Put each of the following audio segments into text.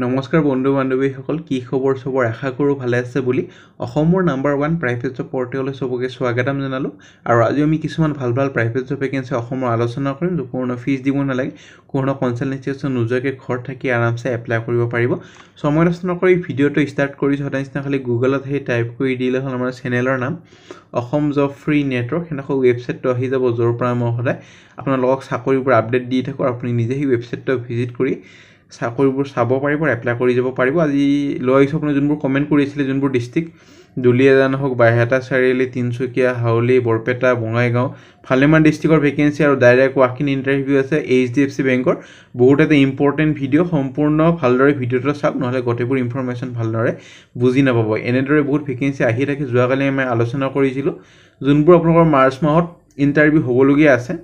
নমস্কাৰ বন্ধু বান্ধৱীসকল কি খবৰ সবৰ আশা কৰোঁ ভালে আছে বুলি অসমৰ নাম্বাৰ 1 প্ৰাইভেট জব পৰ্টেললৈ সবকে স্বাগতম জনালো আৰু আজি আমি কিছুমান ভাল প্ৰাইভেট জব ভেকেন্সি অসমৰ আলোচনা কৰিম কোনো ফিজ দিব নালাগে কোনো কনসালটেন্সি নোজোৱাকৈ ঘৰত থাকি আৰামছে এপ্লাই কৰিব পাৰিব সময় নষ্ট নকৰি ভিডিঅটো ষ্টাৰ্ট কৰি সদায় খালি গুগলত হে টাইপ কৰি দিলে হ'ল আমাৰ চেনেলৰ নাম অসম জব ফ্ৰী নেটৱৰ্ক হেনকৈ ৱেবছাইটটো আহি যাব য'ৰ পৰা মই সদায় আপোনালোকক চাকৰিবোৰ আপডেট দি থাকোঁ আপুনি নিজে সেই ৱেবছাইটটো ভিজিট কৰি চাকৰিবোৰ চাব পাৰিব এপ্লাই কৰি যাব পাৰিব আজি লৈ আহিছোঁ আপুনি যোনবোৰ কমেন্ট কৰিছিলে যোনবোৰ ডিস্ট্ৰিক্ট দুলিয়াজান হওক বাইহাটা চাৰিআলি তিনচুকীয়া হাউলি বৰপেটা বঙাইগাঁও ভালেমান ডিস্ট্ৰিক্টৰ ভেকেন্সি আৰু ডাইৰেক্ট ৱাকিং ইণ্টাৰভিউ আছে HDFC বেংকৰ বহুত এটা ইম্পৰ্টেণ্ট ভিডিঅ' সম্পূৰ্ণ ভালদৰে ভিডিঅ'টো চাওক নহলে গোটেইবোৰ ইনফৰমেশ্যন ভালদৰে বুজি নাপাব এনেদৰে বহুত ভেকেন্সি আহি থাকে যোৱাকালি আমি আলোচনা কৰিছিলোঁ যোনবোৰ আপোনালোকৰ মাৰ্চ মাহত ইণ্টাৰভিউ হ'বলগীয়া আছে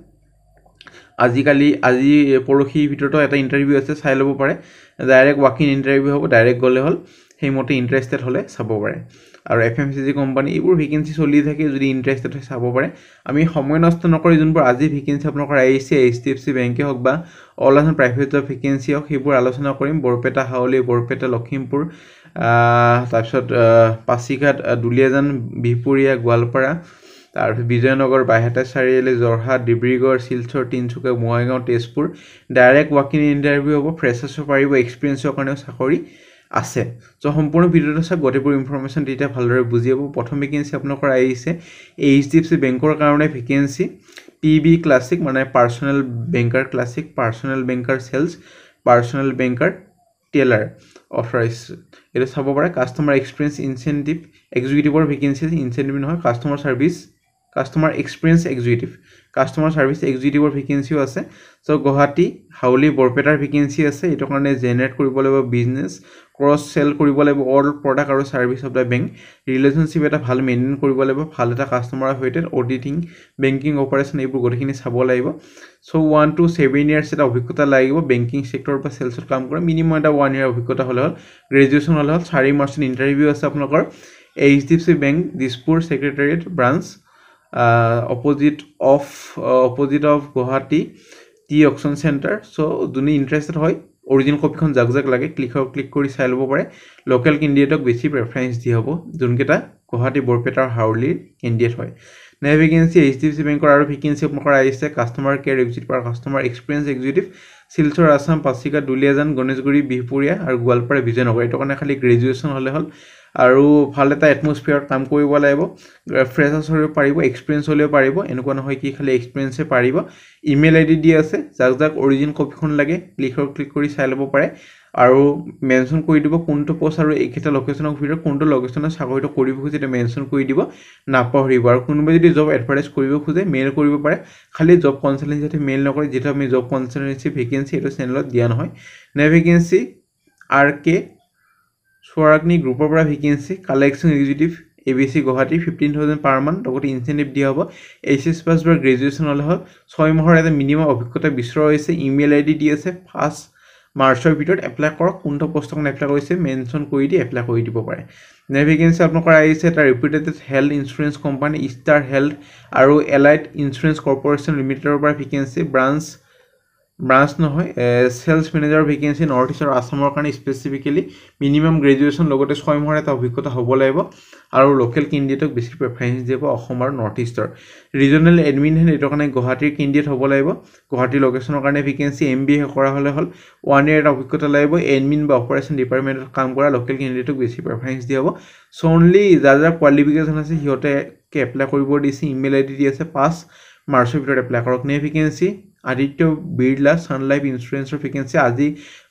আজি পৰখি ভিতৰতো এটা ইন্টাৰভিউ আছে চাই ল'ব পাৰে ডাইৰেক্ট ৱাকিং ইন্টাৰভিউ হ'ব ডাইৰেক্ট গলে হ'ল সেইমতে ইন্টাৰেষ্টেড হলে চাব পাৰে আৰু FMCG কোম্পানী এইবোৰ ভেকেন্সি চলি থাকে যদি ইন্টাৰেষ্টেড হয় চাব পাৰে আমি সময় নষ্ট নকৰি যোনবোৰ আজি ভেকেন্সি আপোনালোকৰ আহিছে HDFC বেংকে হওক বা all Assam private job vacancy হওক সেইবোৰ আলোচনা কৰিম বৰপেটা হাউলি বৰপেটা লখিমপুৰ তাৰপিছত পাছিঘাট দুলিয়াজান বিহপুৰীয়া গোৱালপাৰা তাৰ বিজয়নগৰ বাইহাটা চাৰিআলি জৰহাট ডিব্ৰুগড় শিলচৰ তিনচুকীয়া বঙাইগাঁও তেজপুৰ ডাইৰেক্ট ৱাকিং ইন্টাৰভিউ হ'ব ফ্ৰেছাৰ্ছৰ পাৰিব এক্সপেৰিয়েন্সৰ কাৰণেও চাকৰি আছে সো সম্পূৰ্ণ ভিডিঅ'টো চাওক গোটেইবোৰ ইনফৰমেশ্যন তেতিয়া ভালদৰে বুজি পাব প্ৰথম ভেকেন্সি আপোনালোকৰ আহিছে HDFC বেংকৰ কাৰণে ভেকেন্সি PB ক্লাছিক মানে personnel banker classic personnel banker sales personnel banker teller authorise এটা চাব পাৰে কাস্টমাৰ এক্সপেৰিয়েন্স ইনসেন্টিভ এক্সিকিউটিভৰ ভেকেন্সি ইনসেন্টিভ নহয় customer experience executive customer service এক্সিকিউটিভৰ ভেকেন্সিও আছে সো গুৱাহাটী হাউলি বৰপেটাৰ ভেকেন্সি আছে এটো কাৰণে জেনাৰেট কৰিব লাগিব বিজনেস ক্ৰছ সেল কৰিব লাগিব অল প্ৰডাক্ট আৰু সাৰ্ভিস অফ দা বেংক ৰিলেশনশিপ এটা ভাল মেইনটেইন কৰিব লাগিব ভাল এটা কাস্টমাৰৰ সৈতে অডিটিং বেংকিং অপাৰেশন এইবোৰ গঠিখিনি চাব লাগিব সো 1 to 7 ইয়াৰ্স এটা অভিজ্ঞতা লাগিব বেংকিং সেক্টৰ বা সেলছত কাম কৰা মিনিমাম এটা 1 ইয়াৰ অভিজ্ঞতা হলে হ'ল গ্ৰেজুৱেচন হলে হ'ল 4 মাৰ্চৰ ইন্টাৰভিউ আছে আপোনালোকৰ HDFC bank Dispur secretariat branch opposite of Guwahati T auction center so juni interested hoy original copy khon jak lage click kori sai lobo pare local candidate ok beshi preference di hobo junketa Guwahati Borpeta Hauli candidate hoy na vacancy HDFC bank aru vacancy apnakar aise customer care executive or customer experience executive Silchar Assam Pasika Duliajan Ganeshguri Bihpuria aru Gwalpara Vijayanagar eto kane khali graduation hole hol আৰু ভাল এটা এটমস্ফিয়াৰত কাম কৰিব লাগিব freshers হৈ পাৰিব experience হলেও পাৰিব এনেকুৱা নহয় কি খালি এক্সপেৰিয়েন্সে পাৰিব ইমেইল আইডি দি আছে যাক অৰিজিন কপিখন লাগে ক্লিক কৰি চাই ল'ব পাৰে আৰু মেনশন কৰি দিব কোনটো পোষ্ট আৰু এইকেইটা লোকেশনৰ ভিতৰত কোনটো লোকেশনৰ চাকৰিটো কৰিব খুজে এটা মেনশন কৰি দিব নাপাহৰিব আৰু কোনোবাই যদি জব এডভাৰটাইজ কৰিব খুজে মেইল কৰিব পাৰে খালি জব কনসালটেন্সি যদি মেইল নকৰে যেটা আমি জব কনসালটেন্সি ভেকেন্সি এটো চেনেলত দিয়া নহয় নে vacancy RK Swaragni group of vacancy collection executive ABC Guwahati 15,000 per month লগতে ইনসেন্টিভ দিয়া হ'ব HS পাস বা গ্ৰেজুৱেচন হলে হ'ল 6 মাহৰ এটা মিনিমাম অভিজ্ঞতা বিচৰা হৈছে ইমেইল আইডি দি আছে 5 মাৰ্চৰ ভিতৰত এপ্লাই কৰক কোনটো পোষ্টক এপ্লাই কৰিছে মেনশন কৰি দি এপ্লাই কৰি দিব পাৰে নে ভেকেন্সি আপোনালোকৰ আহিছে এটা repeated health insurance company Star Health আৰু এলাইট ইন্সুৰেন্স কৰ্পোৰেচন লিমিটেডৰ পৰা ভেকেন্সি ব্ৰাঞ্চ নহয় sales manager vacancy north east আৰু আসামৰ কাৰণে স্পেসিফিক্যালি মিনিমাম গ্ৰেজুৱেচন লগতে 6 মাহৰ এটা অভিজ্ঞতা হ'ব লাগিব আৰু লোকেল ক্যান্ডিডেটক বেছি প্ৰেফাৰেন্স দিব অসম আৰু নৰ্থ ইষ্টৰ ৰিজনাল এডমিন হেন এটো কাৰণে গুৱাহাটীৰ ক্যান্ডিডেট হ'ব লাগিব গুৱাহাটী লোকেশনৰ কাৰণে ভেকেন্সি MBA কৰা হলে হ'ল 1 ইয়াৰ অভিজ্ঞতা লাগিব এডমিন বা অপাৰেশন ডিপাৰ্টমেন্টত কাম কৰা লোকেল ক্যান্ডিডেটক বেছি প্ৰেফাৰেন্স দিব সো অনলি যাৰ কোৱালিফিকেশন আছে সিহঁতে কে এপ্লাই কৰিব দিছে ইমেইল আইডি দি আছে 5 মাৰ্চৰ ভিতৰত এপ্লাই কৰক নে vacancy Aditya Birla Sun Life Insurance vacancy আজি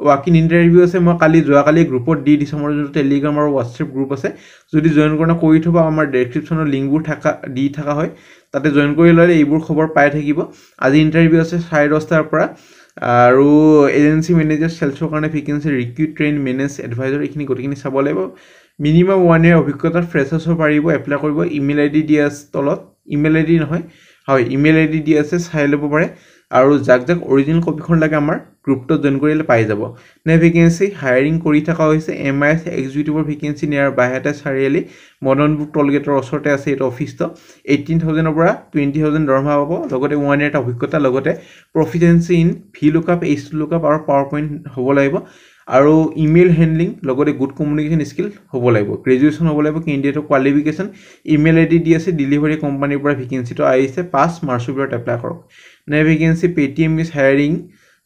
ৱাকিং ইন্টাৰভিউ আছে মই যোৱাকালি গ্ৰুপত দি দিছমৰ যোনটো টেলিগ্ৰাম আৰু WhatsApp গ্ৰুপ আছে যদি জয়েন কৰনা কৰি থবা আমাৰ ডেসক্ৰিপচনৰ লিংকবোৰ থাকা হয় তাতে জয়েন কৰি ললে এইবোৰ খবৰ পাই থাকিব আজি ইন্টাৰভিউ আছে 10:30 ৰ পৰা আৰু এজেন্সি মেনেজাৰ সেলছৰ কাৰণে vacancy recruit train manage adviser এইখিনি গতিখিনি চাব লাগিব মিনিমাম 1 ইয়াৰ অভিজ্ঞতা ফ্ৰেছাৰ্ছৰ পাৰিব এপ্লাই কৰিব ইমেইল আইডি দি আছে তলত ইমেইল আইডি নহয় হয় ইমেইল আইডি দি আছে চাই ল'ব পাৰে আৰু যাক অৰিজিনাল কপিখন লাগে আমাৰ গ্ৰুপটো জয়েন কৰিলে পাই যাব নে ভেকেন্সি হায়াৰিং কৰি থকা হৈছে MIS এক্সিকিউটিভৰ ভেকেন্সি নিয়াৰ বাহিৰতে চাৰিআলি মদনপুৰ টলগেটৰ ওচৰতে আছে এইটো অফিসটো 18000 ৰ পৰা 20000 দৰমহা পাব লগতে 1 ইয়াৰ অভিজ্ঞতা লগতে প্ৰফিচিয়েন্সি ইন VLOOKUP HLOOKUP আৰু পাৱাৰ পইণ্ট হ'ব লাগিব আৰু ইমেইল হ্যান্ডলিং লগতে গুড কমিউনিকেশন স্কিল হ'ব লাগিব গ্ৰেজুৱেচন হ'ব লাগিব ক্যান্ডিডেটৰ কোৱালিফিকেশন ইমেইল আইডি দি আছে ডেলিভাৰী কোম্পানীৰ পৰা ভেকেন্সিটো আহিছে 5 মাৰ্চৰ ভিতৰত এপ্লাই কৰক নে vacancy Paytm is hiring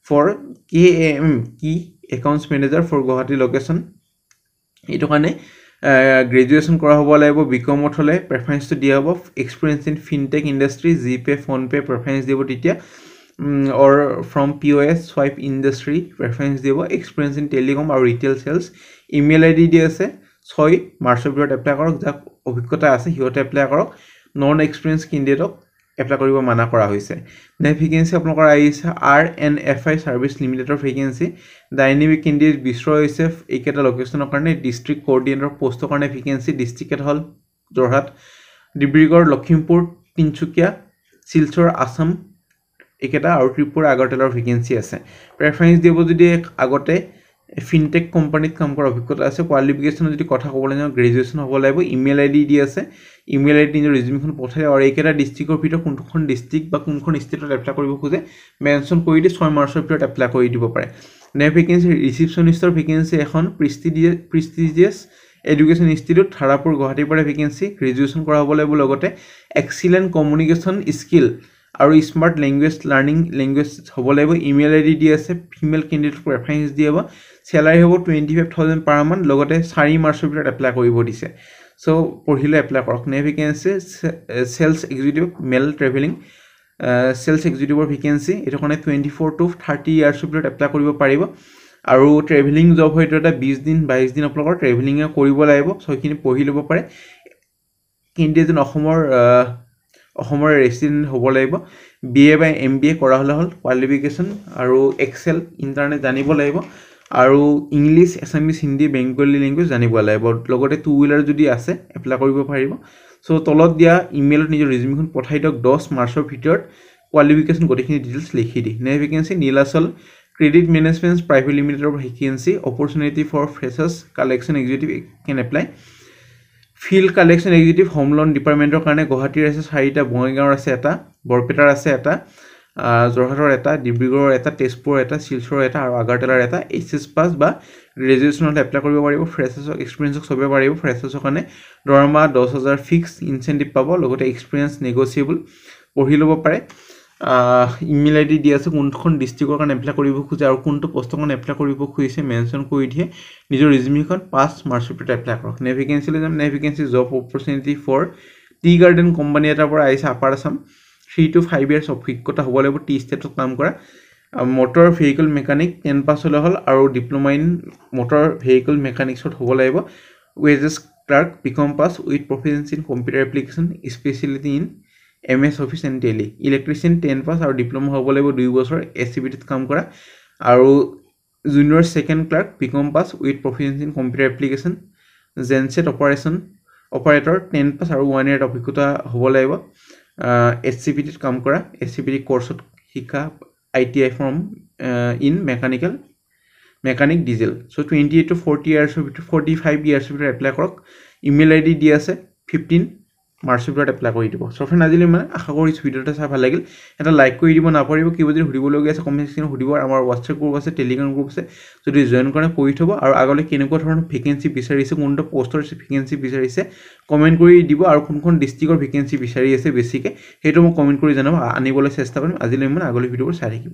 for KAM key accounts manager for Guwahati location এটো কাৰণে গ্ৰেজুৱেচন কৰা হ'ব লাগিব বিকম হলে প্ৰেফাৰেন্সটো দিয়া হ'ব experience in fintech industry GPay PhonePe preference দিব তেতিয়া or from POS swipe industry preference দিব experience in telecom আৰু retail sales email id দি আছে 6 মাৰ্চৰ ভিতৰত এপ্লাই কৰক যাক অভিজ্ঞতা আছে হিয়তে এপ্লাই কৰক নন এক্সপেৰিয়েন্স ক্যান্ডিডেটক এপ্লাই কৰিব মানা কৰা হৈছে নে ভেকেন্সি আপোনালোকৰ আহিছে RNFI সাৰ্ভিস লিমিটেডৰ ভেকেন্সি ডাইনামিক ক্যান্ডিডেট বিচৰা হৈছে এইকেটা লোকেশনৰ কাৰণে ডিস্ট্ৰিক্ট কোঅৰ্ডিনেটৰ পোষ্টৰ কাৰণে ভেকেন্সি ডিস্ট্ৰিক্ট হল যোৰহাট ডিব্ৰুগড় লখিমপুৰ তিনচুকীয়া শিলচৰ আসাম একেটা আৰু ত্ৰিপুৰা আগৰতলাৰ ভেকেন্সি আছে প্ৰেফাৰেন্স দিব যদি আগতে ফিনটেক কোম্পানীত কাম কৰা অভিজ্ঞতা আছে কোৱালিফিকেশন যদি কথা ক'বলৈ যাওঁ গ্ৰেজুৱেচন হ'ব লাগিব ইমেইল আইডি দি আছে ইমেইল আইডি নিজৰ ৰিজিউমখন পঠাই আৰু একেটা ডিস্ট্ৰিক্টৰ ভিতৰত কোনখন ডিস্ট্ৰিক্ট বা কোনখন ষ্টেটত এপ্লাই কৰিব খোজে মেনশন কৰি দি 6 মাৰ্চৰ ভিতৰত এপ্লাই কৰি দিব পাৰে নে ভেকেন্সি ৰিসেপশনিষ্টৰ ভেকেন্সি এখন প্ৰেষ্টিজিয়াছ এডুকেশ্যন ইনষ্টিটিউট ধাৰাপুৰ গুৱাহাটীৰ পৰা ভেকেন্সি গ্ৰেজুৱেচন কৰা হ'ব লাগিব লগতে এক্সিলেন্ট কমিউনিকেশন স্কিল আৰু স্মাৰ্ট ল্যাঙ্গুৱেজ লাৰ্নিং ল্যাঙ্গুৱেজ হ'ব লাগিব ইমেইল আইডি দি আছে ফিমেল ক্যান্ডিডেট প্ৰেফাৰেন্স দিব স্যালাৰি হ'ব 25000 পাৰ মান্থ লগতে 4 মাৰ্চৰ ভিতৰত এপ্লাই কৰিব দিছে সো পঢ়িলে এপ্লাই কৰক নে vacancy sales executive male travelling sales এক্সিকিউটিভৰ ভেকেন্সি এটো কাৰণে 24 to 30 ইয়াৰ্ছৰ ভিতৰত এপ্লাই কৰিব পাৰিব আৰু ট্ৰেভেলিং জব হয়তো এটা 20 দিন 22 দিন আপোনালোকৰ ট্ৰেভেলিং কৰিব লাগিব সৈখিনি পঢ়ি ল'ব পাৰে ক্যান্ডিডেট অসমৰ ৰেসিডেন্ট হ'ব লাগিব BA বা MBA কৰা হলে হল কোৱালিফিকেশন আৰু এক্সেল ইন্টাৰনেট জানিব লাগিব আৰু English Assamese Hindi Bengali language জানিব লাগিব লগতে টু হুইলাৰ যদি আছে এপ্লাই কৰিব পাৰিব সো তলত দিয়া ইমেইলত নিজৰ ৰিজিউমখন পঠাই দিয়ক 10 মাৰ্চৰ ভিতৰত কোৱালিফিকেশন গতিখিনি ডিটেইলছ লিখি দি নে vacancy Nilachal credit management private লিমিটেডৰ vacancy opportunity for freshers collection executive can apply field collection executive home loan ডিপাৰ্টমেন্টৰ কাৰণে গুৱাহাটীৰ আছে 4টা বঙাইগাঁৱৰ আছে এটা বৰপেটাৰ আছে এটা যোৰহাটৰ এটা ডিব্ৰুগড়ৰ এটা তেজপুৰৰ এটা শিলচৰৰ এটা আৰু আগৰতলাৰ এটা HS পাস বা গ্ৰেজুৱেচনত এপ্লাই কৰিব পাৰিব ফ্ৰেছাৰ্ছক এক্সপেৰিয়েন্সক সবে পাৰিব ফ্ৰেছাৰ্ছৰ কাৰণে দৰমহা 10000 ফিক্স ইনসেন্টিভ পাব লগতে এক্সপেৰিয়েন্স নেগোচিয়েবল পঢ়ি ল'ব পাৰে ইমেইল আইডি দি আছে কোনখন ডিস্ট্ৰিক্টৰ কাৰণে এপ্লাই কৰিব খুজে আৰু কোনটো পোষ্টৰ কাৰণে এপ্লাই কৰিব খুজিছে মেনশন কৰি দিয়ে নিজৰ ৰিজিউমখন 5 মাৰ্চৰ ভিতৰত এপ্লাই কৰক নে ভেকেন্সি লৈ যাম নে vacancy job opportunity for tea garden company এটাৰ পৰা আহিছে আপাৰ আসাম 3 to 5 ইয়াৰ্ছ অভিজ্ঞতা হ'ব লাগিব টি ষ্টেটত কাম কৰা মোটৰ ভেহিকল মেকানিক 10 পাছ হলে হল আৰু ডিপ্লোমা ইন মোটৰ ভেহিকল মেকানিক্সত হ'ব লাগিব wages clerk BCom pass with proficiency in computer application speciality in MS office and tele electrician 10 pass আৰু ডিপ্লোমা হ'ব লাগিব 2 বছৰ SCBত কাম কৰা আৰু junior second clerk BCom pass with proficiency in computer application genset operator 10 pass আৰু 1 ইয়াৰ অভিজ্ঞতা হ'ব লাগিব SCBত কাম কৰা SCBT কোৰ্সত শিকা ITI from in mechanic diesel so 28 to 40 years 45 years ভিতৰত এপ্লাই কৰক ইমেইল আইডি দি আছে 15 মাৰ্চৰ ভিতৰত এপ্লাই কৰি দিব সো ফ্ৰেন্ড আজিলৈ মানে আশা কৰিছো ভিডিওটা চাই ভাল লাগিল এটা লাইক কৰি দিব নাপাৰিব কিবা যদি সুধিবলগীয়া আছে কমেন্ট সেকশনত সুধিব আমাৰ WhatsApp গ্ৰুপ আছে টেলিগ্ৰাম গ্ৰুপ আছে যদি জয়েন কৰে পঢ়ি থব আৰু আগলৈ কেনেকুৱা ধৰণৰ ভেকেন্সি বিচাৰিছে কোনটো পোষ্টৰ ভেকেন্সি বিচাৰিছে কমেন্ট কৰি দিব আৰু কোনখন ডিস্ট্ৰিক্টৰ ভেকেন্সি বিচাৰি আছে বেছিকে হেতু মই কমেন্ট কৰি জনাব আনিবলৈ চেষ্টা কৰিম আজিলৈ মানে আগলৈ ভিডিওবোৰ চাই থাকিব